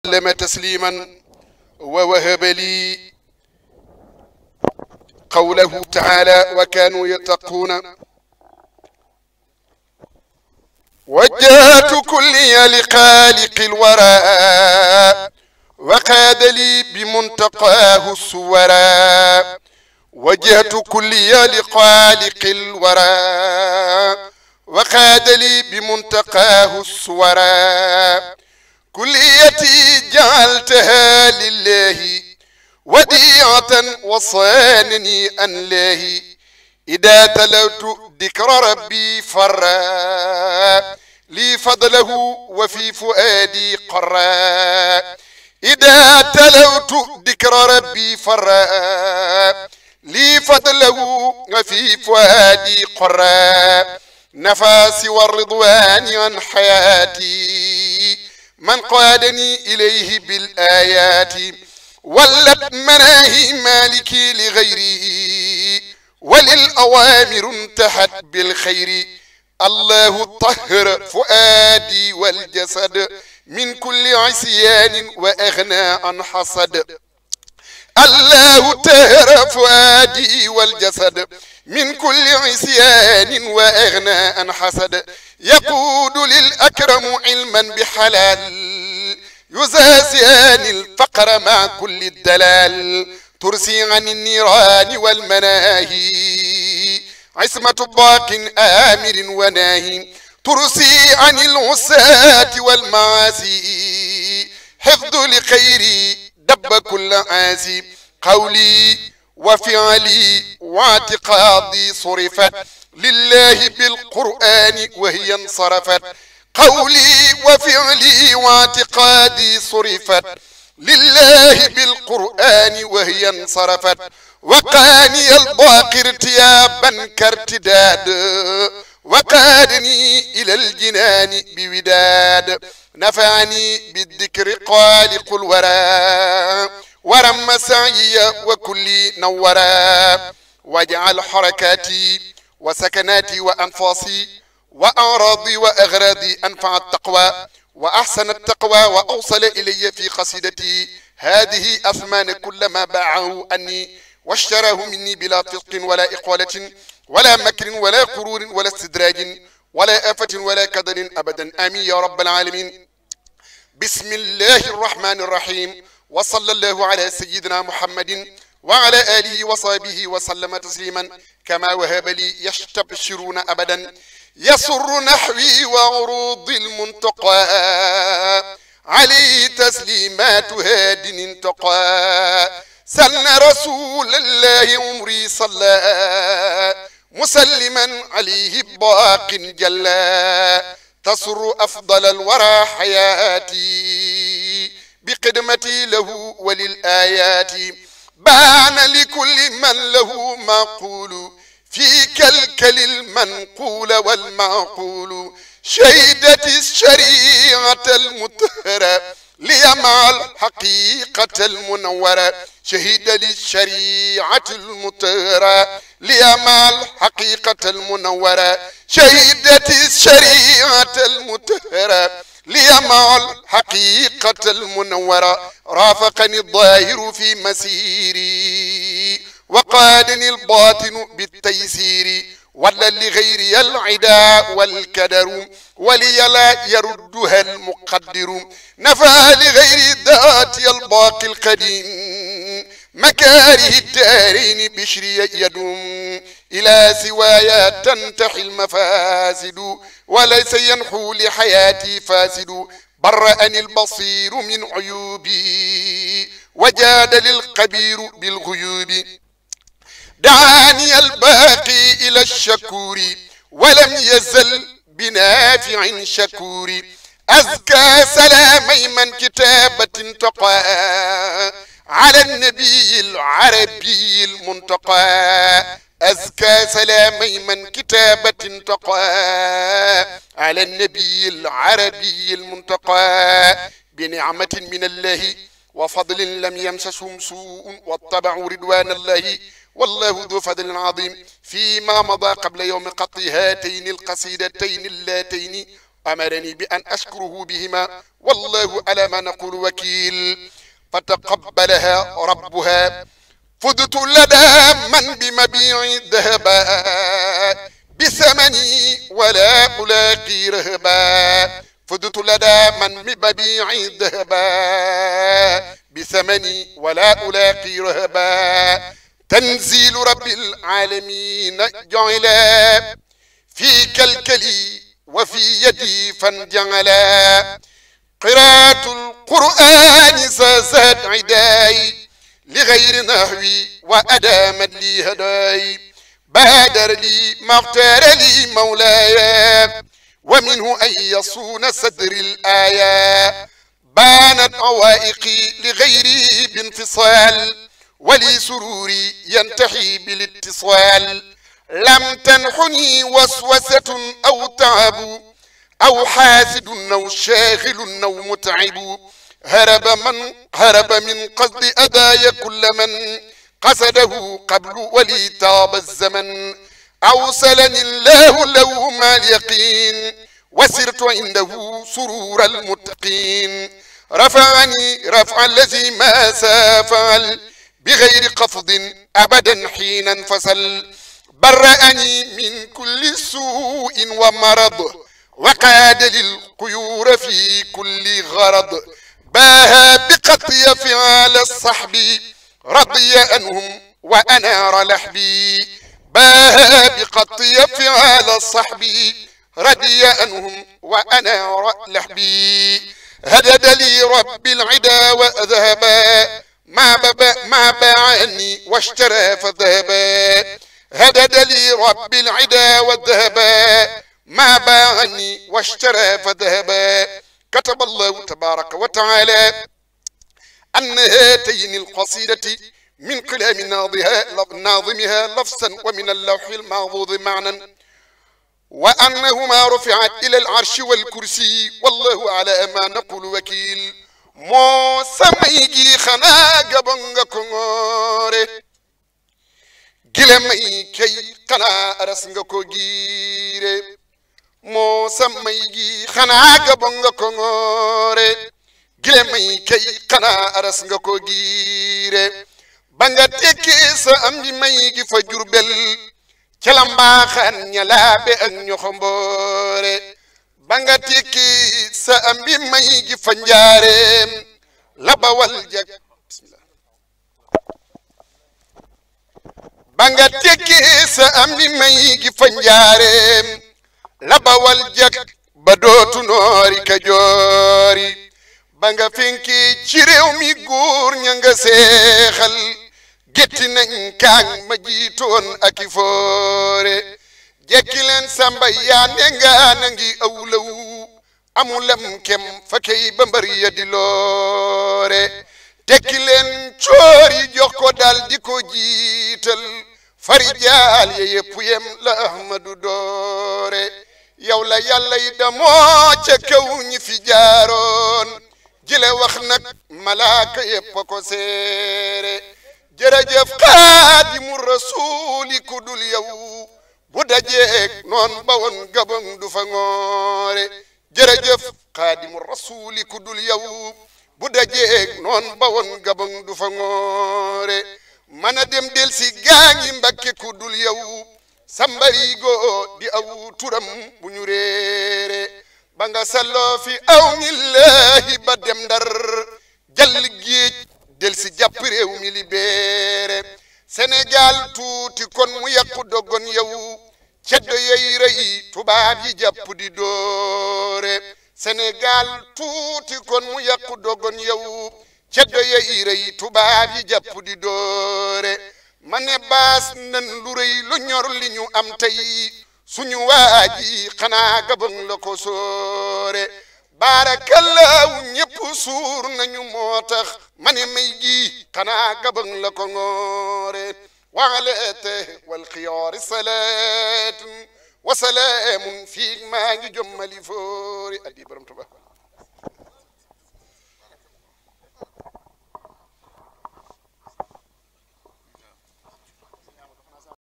وسلم تسليما ووهب لي قوله تعالى وكانوا يتقون وجهت كلي لخالق الورى وقاد لي بمنتقاه السورى وجهت كلي لخالق الورى وقاد لي بمنتقاه السورى كليتي جعلتها لله وديعة وصانني أن له إذا تلوت ذكر ربي فرا لي فضله وفي فؤادي قرا إذا تلوت ذكر ربي فرا لي فضله وفي فؤادي قرا نفاسي والرضوان عن حياتي من قادني إليه بالآيات ولت مناهي مالكي لغيري وللأوامر انتهت بالخير الله طهر فؤادي والجسد من كل عصيان وأغنى عن حسد الله طهر فؤادي والجسد من كل عصيان وأغنى عن حسد يقود للأكرم علما بحلال يزاسيان الفقر مع كل الدلال ترسي عن النيران والمناهي عصمة باق آمر وناهي ترسي عن العساة والمعاصي حفظ لخيري دب كل عاسي قولي وفعلي واعتقادي صرفت لله بالقرآن وهي انصرفت قولي وفعلي واعتقادي صرفت لله بالقرآن وهي انصرفت وقاني الباقي ارتيابا كارتداد وقادني إلى الجنان بوداد نفعني بالذكر خالق الورى ورم سعي وكلي نورا واجعل حركاتي وسكناتي وأنفاسي وأعراضي وأغراضي أنفع التقوى وأحسن التقوى وأوصل إلي في قصيدتي هذه أثمان كل ما باعه أني واشتراه مني بلا فسق ولا إقالة ولا مكر ولا قرور ولا استدراج ولا آفة ولا كدر أبدا آمين يا رب العالمين. بسم الله الرحمن الرحيم وصلى الله على سيدنا محمد وعلى آله وصحبه وسلم تسليما كما وهب لي يستبشرون أبدا يسر نحوي وعروض المنتقى عليه تسليمات هاد انتقى سن رسول الله عمري صلى مسلما عليه باق جلا تسر أفضل الورى حياتي بقدمتي له وللآيات بان لكل من له معقول في كلكل المنقول والمعقول شهدت الشريعة المطهرة لي مع الحقيقة المنورة شهد للشريعة المطهرة لي مع الحقيقة المنورة شهدت الشريعة المطهرة لي مع الحقيقة المنورة رافقني الظاهر في مسيري وقادني الباطن بالتيسير ولا لغيري العداء والكدر ولي لا يردها المقدر نفى لغير ذاتي الباقي القديم مكاره الدارين بشري يدوم إلى سوايا تنتحي المفاسد وليس ينحو لحياتي فاسد برأني البصير من عيوبي وجادل القبير بالغيوب دعاني الباقي إلى الشكور ولم يزل بنافع شكور أزكى سلامي من كتابة تقى على النبي العربي المنتقى أزكى سلامي من كتابة تقى على النبي العربي المنتقى بنعمة من الله وفضل لم يمسسهم سوء واتبعوا رضوان الله والله ذو فضل عظيم فيما مضى قبل يوم قط هاتين القصيدتين اللاتين أمرني بأن أشكره بهما والله على ما نقول وكيل فتقبلها ربها فدت لدى من بمبيع ذهبا بثمني ولا ألاقي رهبا فدت لدى من بمبيع ذهبا بثمني ولا ألاقي رهبا تنزيل رب العالمين جعلا في كلكلي وفي يدي فانجعلا قراءة القرآن زاد عداي لغير نهوي وأدام لي هداي بادر لي ما اختار لي مولاي ومنه أن يصون صدر الآية بانت عوائقي لغيري بانفصال ولي سروري ينتحي بالاتصال لم تنحني وسوسة أو تعب أو حاسد أو شاغل أو متعب هرب من قصد أداي كل من قصده قبل ولي طاب الزمن أوصلني الله له مع اليقين وسرت عنده سرور المتقين رفعني رفع الذي ما سافعل بغير قفض أبدا حين انفصل برأني من كل سوء ومرض وقاد للقيور في كل غرض باها بقطي فعال الصحب رضي عنهم وأنار لحبي باها بقطي فعال الصحب رضي عنهم وأنار لحبي هدد لي رب العدا وذهبا ما باعني واشترى فذهبا هدد لي رب العدا والذهبا ما باعني واشترى فذهبا كتب الله تبارك وتعالى أن هاتين القصيدة من كلام ناظمها لفظا ومن اللوح المحفوظ معنى وأنهما رفعت إلى العرش والكرسي والله على ما نقول وكيل moo samay gi xanaa gabon nga ko ngoore gile may kay xanaa aras nga ko giire moo samay gi xanaa gabon nga ko ngoore gile may kay xanaa aras nga ko giire ba nga tekkee sa am di may gi fa Jurbel ca la mbaaxaan ñalaabe ak ñoxomboore ba nga tekki sa am bi may gi fa njaareem la bawal jag bismillah ba nga tekki sa am bi may gi fa njaareem la bawal jag ba dootu noori ka joori ba nga fenki ci réew mi góor ña nga seexal gétti nañ kaang ma jiitoon ak i foore jekki leen samba yaa ne nga nangi awlaw amulam kem fa kay ba mbar ya di loore tekki leen coori jox ko dal di ko jiital fari jaal ye yëpp yem la ahmadu doore yow la yàlla yi damoo ca kaw ñi fi jaaroon jile wax nag malaaka yëpp ko seere jërëjëf xaadimu rasuuli ku dul yow bu dajeek noon ba woon gabon du fa ngoore jërëjëf xaadimu rasuuli ku dul yow bu dajeek noon ba woon gabon du fa ngoore mën a dem del si gaangi mbakke ku dul yow sambarigo di aw turam bu ñu réere ba nga salloo fi aw millahi ba dem ndar jall géej del si jàpp réew mi libéré Sénégal tuuti kon mu yàqu dogon yow ceddo yey rëy tubaab yi jàpp di doore Sénégal tuuti kon mu yàqu dogon yow ceddo yey rëy tubaab yi jàpp di doore ma ne baas nan lu rëy lu ñor li ñu am tey suñu waaji xanaa gabon la ko soore baarakallahu ñëpp suur nañu moo tax ma ne may gi xanaa gabon la ko ngoore waxaleete wal xiyaari salaatun wa salaamun fii maa ngi jommali foori addi borom Tuubaa